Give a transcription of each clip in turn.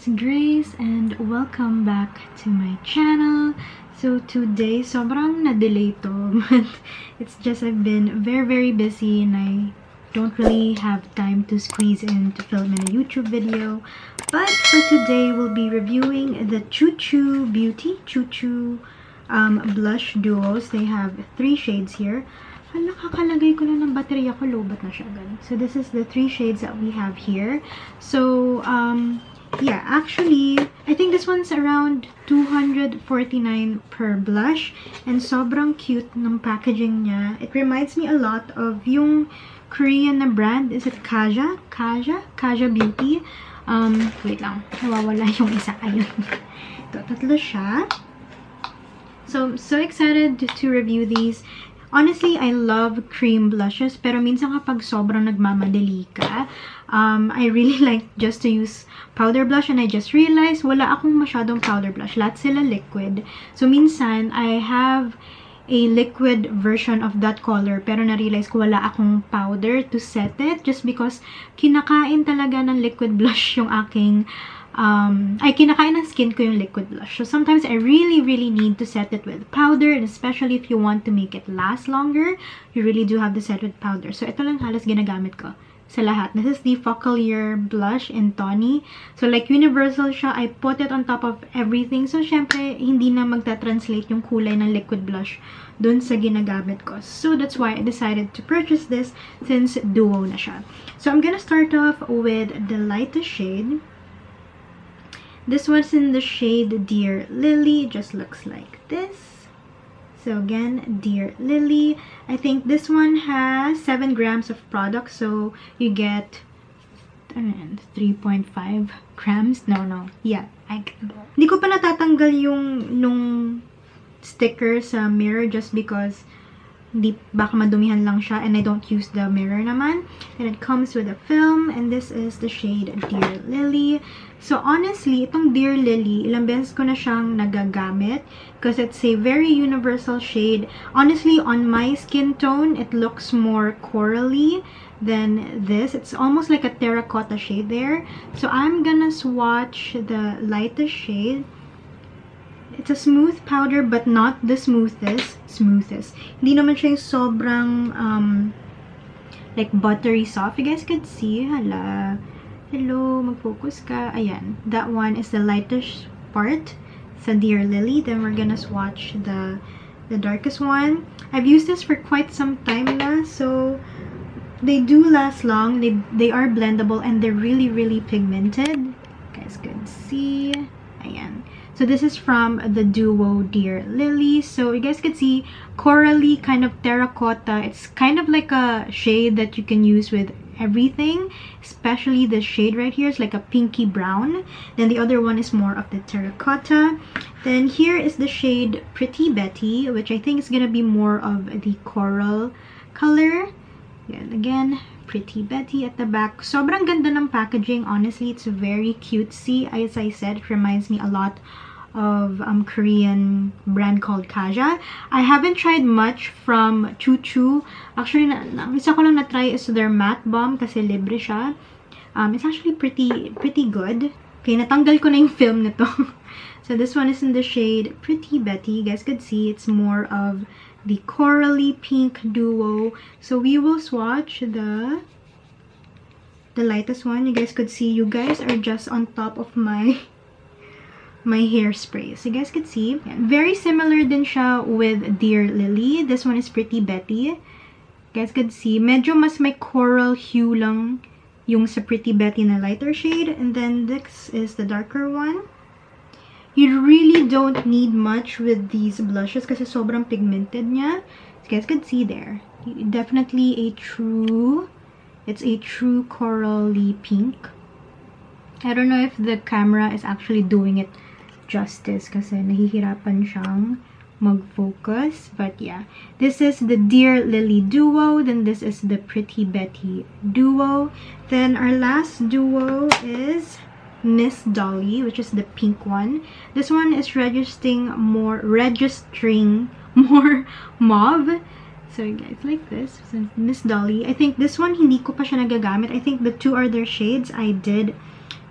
it's Grace and welcome back to my channel. So today, sobrang na-delay to, but it's just I've been very busy and I don't really have time to squeeze in to film in a YouTube video. But for today, we'll be reviewing the Chu Chu Beauty Chu Chu blush duos. They have 3 shades here. Hala, kakalagay ko na ng baterya ko, low bat na siya agad. So this is the 3 shades that we have here. So yeah, actually, I think this one's around 249 per blush. And sobrang cute ng packaging niya. It reminds me a lot of yung Korean na brand. Is it Kaja? Kaja Beauty. Wait lang. Nawawala yung isa. Ayun. Ito, tatlo siya. So, I'm so excited to review these. Honestly, I love cream blushes, pero minsan kapag sobrang nagmamadali ka, I really like just to use powder blush, and I just realized wala akong masyadong powder blush. Lahat sila liquid. So, minsan, I have a liquid version of that color, pero na-realize ko wala akong powder to set it, just because kinakain talaga ng liquid blush yung aking kinakain ng skin ko yung liquid blush. So sometimes I really need to set it with powder, and especially if you want to make it last longer, you really do have to set it with powder. So ito lang halos ginagamit ko sa lahat. This is the Focalier blush in Tawny. So like universal siya. I put it on top of everything. So syempre hindi na magta-translate yung kulay ng liquid blush dun sa ginagamit ko. So that's why I decided to purchase this since duo na siya. So I'm gonna start off with the lightest shade. This one's in the shade Dear Lily. It just looks like this. So again, Dear Lily. I think this one has 7 grams of product. So you get 3.5 grams. No. Yeah. Hindi ko pa natatanggal yung nung sticker sa mirror just because baka madumihan lang siya, and I don't use the mirror naman. And it comes with a film, and this is the shade Dear Lily. So honestly, itong Dear Lily, ilang beses ko na siyang nagagamit because it's a very universal shade. Honestly, on my skin tone, it looks more corally than this. It's almost like a terracotta shade there. So I'm gonna swatch the lightest shade. It's a smooth powder, but not the smoothest. Hindi naman siya yung sobrang like buttery soft. You guys could see. Hala. Hello, mag-focus ka. Ayan. That one is the lightest part sa Dear Lily. Then we're gonna swatch the darkest one. I've used this for quite some time na, so they do last long. They are blendable, and they're really pigmented. You guys could see. Ayan. So this is from the duo Dear Lily. So you guys can see corally, kind of terracotta. It's kind of like a shade that you can use with everything, especially the shade right here is like a pinky brown. Then the other one is more of the terracotta. Then here is the shade Pretty Betty, which I think is gonna be more of the coral color. Yeah, again, Pretty Betty at the back. Sobrang ganda ng packaging. Honestly, it's very cutesy. As I said, it reminds me a lot of Korean brand called Kaja. I haven't tried much from Chu Chu. Actually, isa ko lang na-try is their matte balm kasi libre siya. It's actually pretty good. Okay, natanggal ko na yung film nito. So this one is in the shade Pretty Betty. You guys could see it's more of the corally pink duo. So we will swatch the lightest one. You guys could see, you guys are just on top of my hairspray. So you guys could see, very similar din siya with Dear Lily. This one is Pretty Betty. You guys could see, medyo mas may coral hue lang yung sa Pretty Betty na lighter shade. And then this is the darker one. You really don't need much with these blushes kasi sobrang pigmented niya. So you guys could see there. Definitely it's a true corally pink. I don't know if the camera is actually doing it justice kasi nahihirapan siyang mag-focus. But yeah, this is the Dear Lily duo. Then this is the Pretty Betty duo. Then our last duo is Miss Dolly, which is the pink one. This one is registering more mauve. So you guys like this. So, Miss Dolly. I think this one hindi ko pa siya nagagamit. I think the 2 other shades I did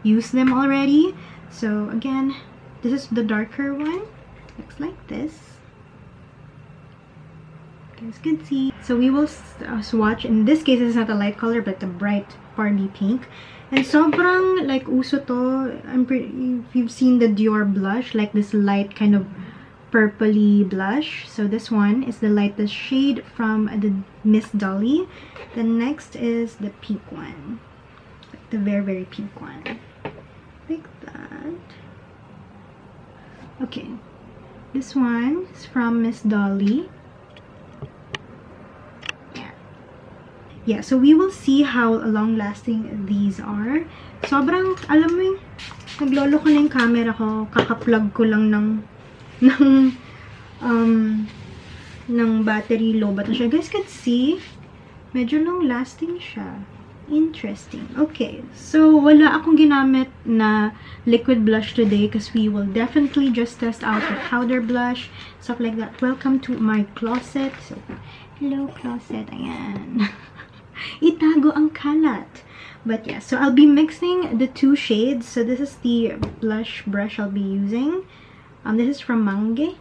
use them already. So again, this is the darker one. Looks like this. You guys can see. So we will swatch. In this case, it's not a light color, but a bright Barbie pink. And sobrang like uso to. If you've seen the Dior blush, like this light kind of purpley blush. So this one is the lightest shade from the Miss Dolly. The next is the pink one, like the very pink one, like that. Okay, this one is from Miss Dolly. Yeah, so we will see how long-lasting these are. Sobrang, alam mo yung, naglolo ko na yung camera ko, kaka-plug ko lang ng battery, low ba ito siya. Guys can see, medyo long-lasting siya. Interesting. Okay, so wala akong ginamit na liquid blush today because we will definitely just test out the powder blush, stuff like that. Welcome to my closet. So, hello closet, ayan. Itago ang kalat. But yeah, so I'll be mixing the two shades. So this is the blush brush I'll be using. This is from Mange.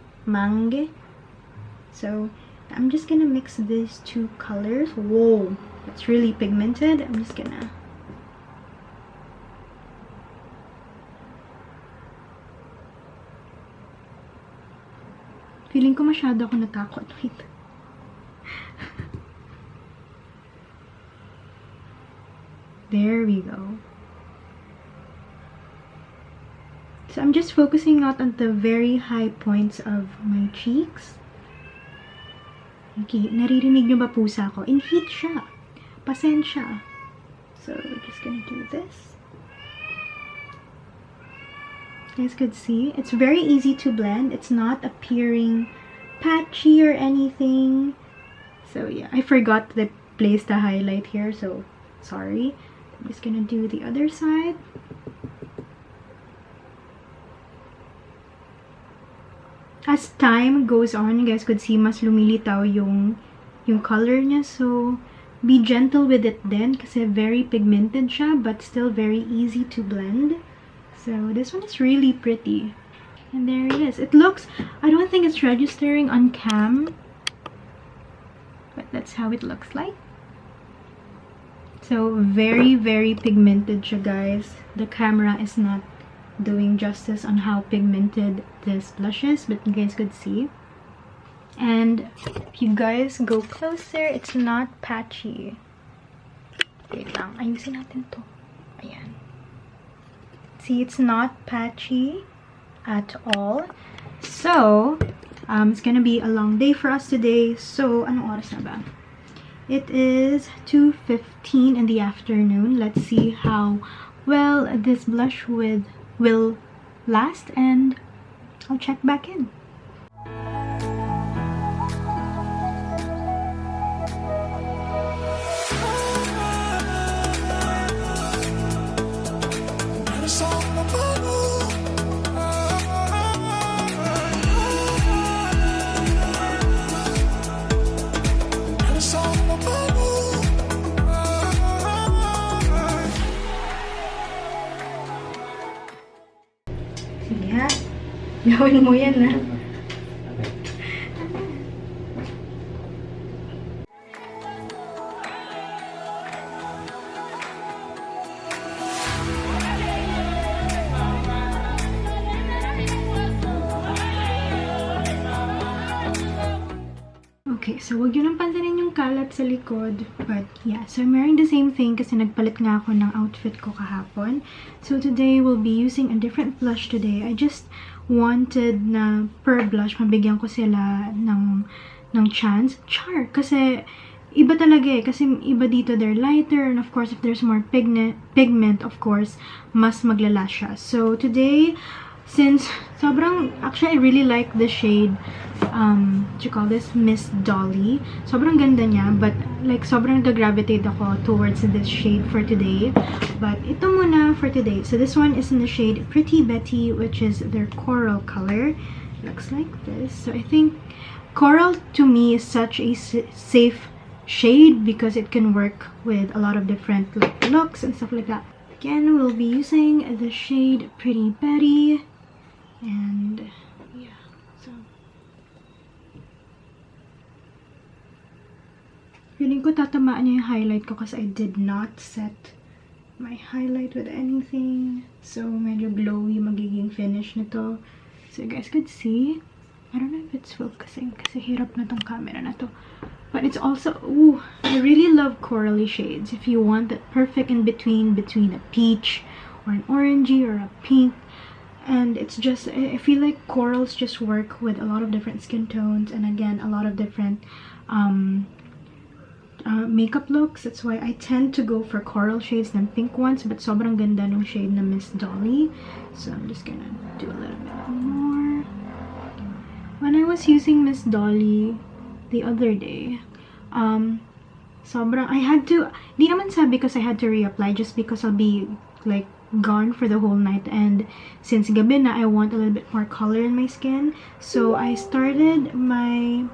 So I'm just gonna mix these two colors. Whoa, it's really pigmented. I'm just gonna feeling ko masyado ako natakot. Wait. There we go. So I'm just focusing out on the very high points of my cheeks. Okay, naririnig nyo ba pusa ko? In heat siya. Pasensya. So we're just gonna do this. You guys could see, it's very easy to blend. It's not appearing patchy or anything. So yeah, I forgot to place the highlight here, so sorry. I'm just gonna do the other side. As time goes on, you guys could see mas lumilitaw yung color niya. So be gentle with it then kasi very pigmented siya but still very easy to blend. So this one is really pretty. And there it is. It looks, I don't think it's registering on cam, but that's how it looks like. So very pigmented siya, guys. The camera is not doing justice on how pigmented this blush is, but you guys could see. And if you guys go closer, it's not patchy. Wait lang, ayusin natin to. Ayan. See, it's not patchy at all. So it's gonna be a long day for us today. So anong oras na ba? It is 2:15 in the afternoon. Let's see how well this blush will last, and I'll check back in. Yeah, gawin mo yan na. Okay, so wag yun ang pansinin yung kalat sa likod. But yeah, so I'm wearing the same thing kasi nagpalit nga ako ng outfit ko kahapon. So today, we'll be using a different blush today. I just wanted na per blush, mabigyan ko sila ng chance. Char! Kasi iba talaga eh. Kasi iba dito, they're lighter. And of course, if there's more pigment, of course, mas maglalash siya. So today, since sobrang, actually I really like the shade, what you call this, Miss Dolly. Sobrang ganda niya, but like sobrang nag-gravitate ako towards this shade for today. But ito muna for today. So this one is in the shade Pretty Betty, which is their coral color. Looks like this. So I think coral to me is such a safe shade because it can work with a lot of different looks and stuff like that. again, we'll be using the shade Pretty Betty. And yeah, so feeling ko tatamaan niya yung highlight ko kasi I did not set my highlight with anything. So medyo glowy magiging finish nito. So you guys could see. I don't know if it's focusing kasi hirap na tong camera na to. But it's also, ooh, I really love corally shades. If you want that perfect in between a peach or an orangey or a pink. And it's just, I feel like corals just work with a lot of different skin tones, and again, a lot of different makeup looks. That's why I tend to go for coral shades than pink ones, but sobrang ganda nung shade na Miss Dolly. So I'm just gonna do a little bit more. When I was using Miss Dolly the other day, sobrang, I had to, di naman sabi because I had to reapply just because I'll be like gone for the whole night, and since gabi na, I want a little bit more color in my skin. So I started my,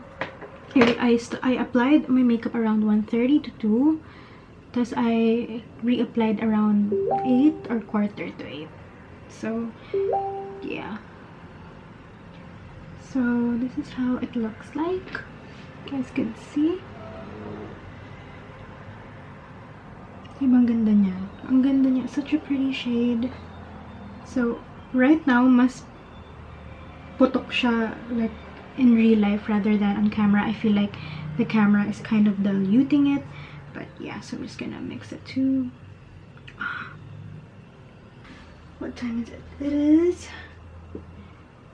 I applied my makeup around 1:30 to 2, plus I reapplied around 8 or quarter to 8. So yeah, so this is how it looks like. You guys can see. Ang ganda niya. Ang ganda niya. Such a pretty shade. So, right now, mas putok siya like in real life rather than on camera. I feel like the camera is kind of diluting it. But yeah, so I'm just gonna mix it too. What time is it?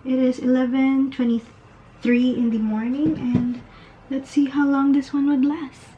It is 11:23 in the morning, and let's see how long this one would last.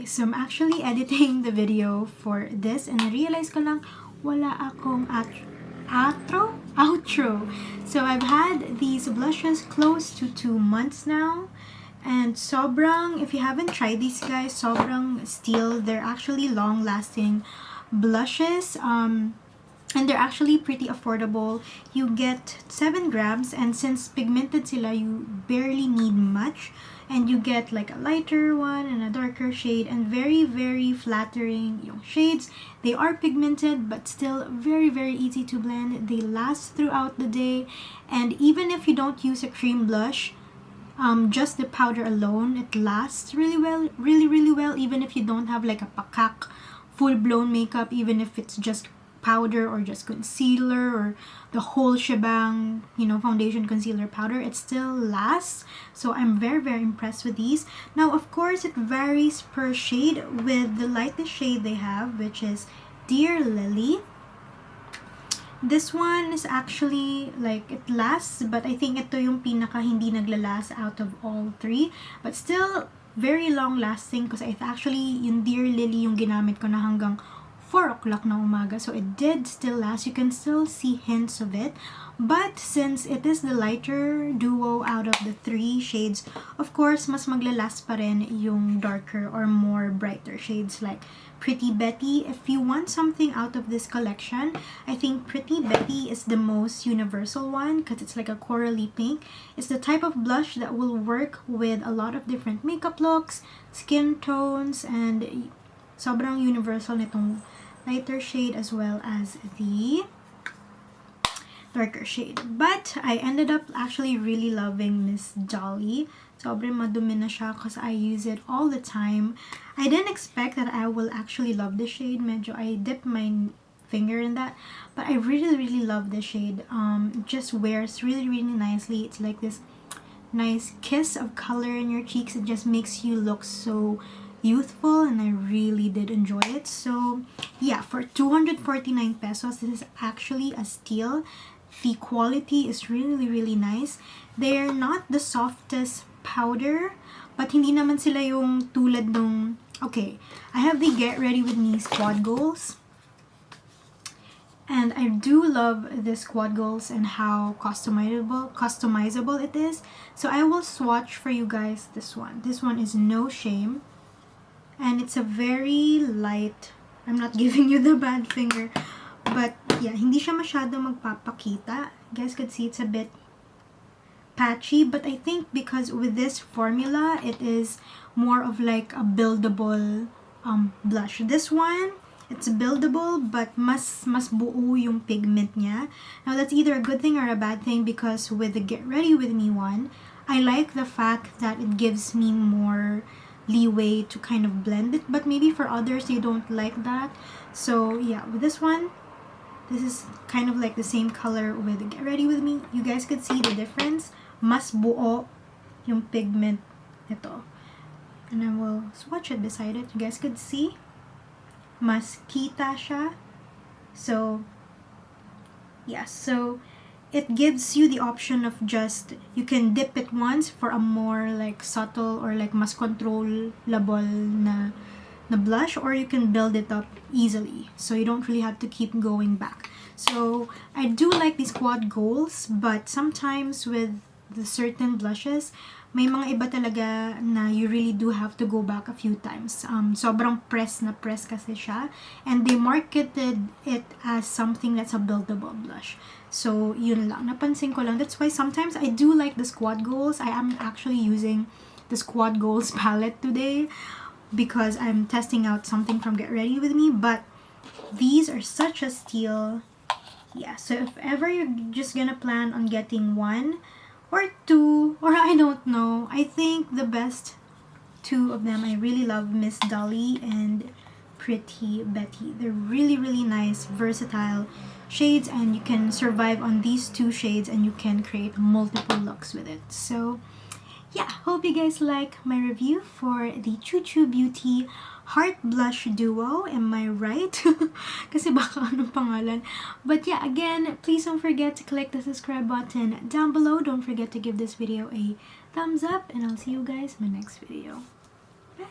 So I'm actually editing the video for this, and I-realize ko lang wala akong outro. So I've had these blushes close to 2 months now, and sobrang, if you haven't tried these guys, sobrang steal. They're actually long-lasting blushes, and they're actually pretty affordable. You get 7 grams, and since pigmented sila, you barely need much. And you get like a lighter one and a darker shade, and very, very flattering yung shades. They are pigmented, but still very, very easy to blend. They last throughout the day. And even if you don't use a cream blush, just the powder alone, it lasts really well, really well. Even if you don't have like a pakak, full-blown makeup, even if it's just powder or just concealer or the whole shebang, you know, foundation, concealer, powder, it still lasts. So I'm very, very impressed with these. Now, of course, it varies per shade. With the lightest shade they have, which is Dear Lily, this one is actually like, it lasts, but I think ito yung pinaka hindi naglalast out of all 3, but still very long lasting, because I actually yung Dear Lily yung ginamit ko na hanggang 4 o'clock na umaga. So it did still last. You can still see hints of it. But since it is the lighter duo out of the 3 shades, of course, mas maglalast pa rin yung darker or more brighter shades like Pretty Betty. If you want something out of this collection, I think Pretty Betty is the most universal one because it's like a corally pink. It's the type of blush that will work with a lot of different makeup looks, skin tones, and sobrang universal nitong lighter shade as well as the darker shade. But I ended up actually really loving Miss Dolly. Sobrang madumi na siya because I use it all the time. I didn't expect that I will actually love the shade. Medyo I dipped my finger in that. But I really love the shade. It just wears really nicely. It's like this nice kiss of color in your cheeks. It just makes you look so youthful, and I really did enjoy it. So yeah, for 249 pesos, this is actually a steal. The quality is really nice. They're not the softest powder, but hindi naman sila yung tulad nung, okay, I have the Get Ready With Me Squad Goals, and I do love the squad goals and how customizable it is. So I will swatch for you guys this one. This one is No Shame, and it's a very light, I'm not giving you the bad finger, but yeah, hindi siya masyado magpapakita. You guys could see it's a bit patchy, but I think because with this formula, it is more of like a buildable blush. This one, it's buildable, but mas buo yung pigment niya. Now that's either a good thing or a bad thing, because with the Get Ready With Me one, I like the fact that it gives me more leeway to kind of blend it, but maybe for others they don't like that. So yeah, with this one, this is kind of like the same color with the Get Ready With Me. You guys could see the difference. Mas buo yung pigment nito. And I will swatch it beside it. You guys could see. Mas kita siya. So yeah, so it gives you the option of just, you can dip it once for a more like subtle or like mas controllable na blush, or you can build it up easily, so you don't really have to keep going back. So I do like these quad goals, but sometimes with the certain blushes, may mga iba talaga na you really do have to go back a few times. Sobrang press kasi siya, and they marketed it as something that's a buildable blush. So yun lang, napansin ko lang. That's why sometimes I do like the squad goals. I am actually using the squad goals palette today because I'm testing out something from Get Ready With Me, but these are such a steal. Yeah, so if ever you're just gonna plan on getting 1 or 2, or I don't know, I think the best 2 of them, I really love Miss Dolly and Pretty Betty. They're really nice, versatile shades, and you can survive on these 2 shades and you can create multiple looks with it. So yeah, hope you guys like my review for the Chu Chu Beauty Heart Blush Duo. Am I right? Kasi baka anong pangalan. But yeah, again, please don't forget to click the subscribe button down below. Don't forget to give this video a thumbs up, and I'll see you guys in my next video. Bye!